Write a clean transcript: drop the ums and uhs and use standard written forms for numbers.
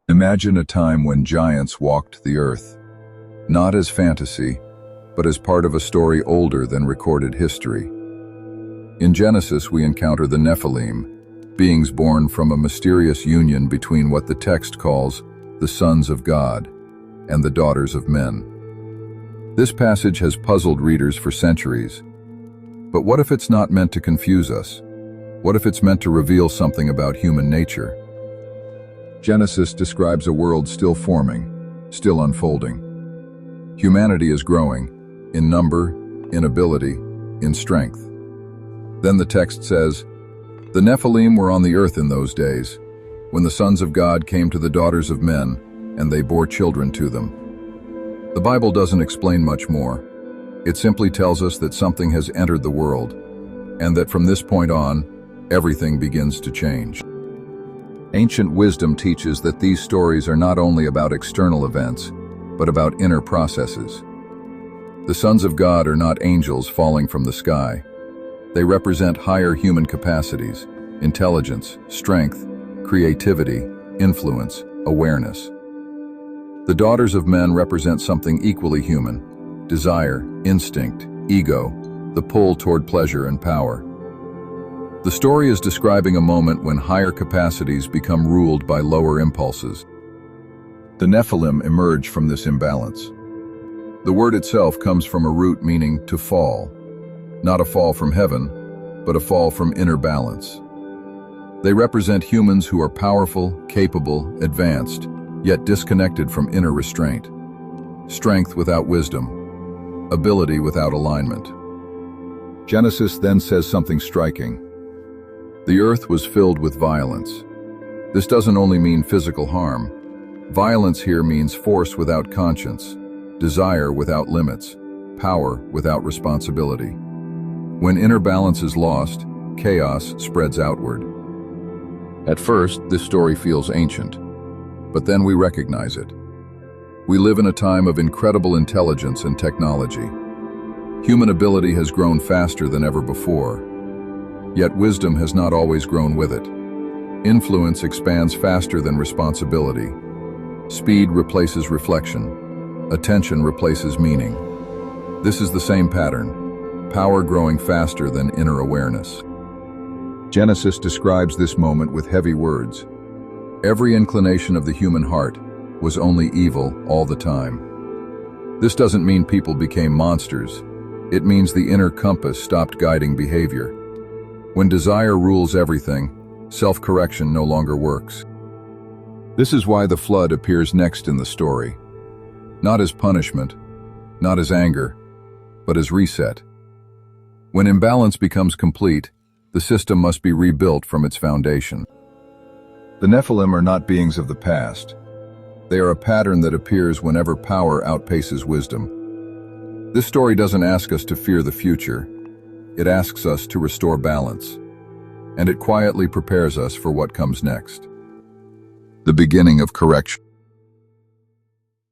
Imagine a time when giants walked the earth, not as fantasy, but as part of a story older than recorded history. In Genesis, we encounter the Nephilim, beings born from a mysterious union between what the text calls the sons of God and the daughters of men. This passage has puzzled readers for centuries. But what if it's not meant to confuse us? What if it's meant to reveal something about human nature? Genesis describes a world still forming, still unfolding. Humanity is growing, in number, in ability, in strength. Then the text says, "The Nephilim were on the earth in those days, when the sons of God came to the daughters of men, and they bore children to them." The Bible doesn't explain much more. It simply tells us that something has entered the world, and that from this point on, everything begins to change. Ancient wisdom teaches that these stories are not only about external events, but about inner processes. The sons of God are not angels falling from the sky. They represent higher human capacities, intelligence, strength, creativity, influence, awareness. The daughters of men represent something equally human: desire, instinct, ego, the pull toward pleasure and power. The story is describing a moment when higher capacities become ruled by lower impulses. The Nephilim emerge from this imbalance. The word itself comes from a root meaning to fall, not a fall from heaven, but a fall from inner balance. They represent humans who are powerful, capable, advanced, yet disconnected from inner restraint. Strength without wisdom, ability without alignment. Genesis then says something striking. The earth was filled with violence. This doesn't only mean physical harm. Violence here means force without conscience, desire without limits, power without responsibility. When inner balance is lost, chaos spreads outward. At first, this story feels ancient, but then we recognize it. We live in a time of incredible intelligence and technology. Human ability has grown faster than ever before, yet wisdom has not always grown with it. Influence expands faster than responsibility. Speed replaces reflection. Attention replaces meaning. This is the same pattern, power growing faster than inner awareness. Genesis describes this moment with heavy words. Every inclination of the human heart was only evil all the time. This doesn't mean people became monsters. It means the inner compass stopped guiding behavior. When desire rules everything, self-correction no longer works. This is why the flood appears next in the story. Not as punishment, not as anger, but as reset. When imbalance becomes complete, the system must be rebuilt from its foundation. The Nephilim are not beings of the past. They are a pattern that appears whenever power outpaces wisdom. This story doesn't ask us to fear the future. It asks us to restore balance, and it quietly prepares us for what comes next. The beginning of correction.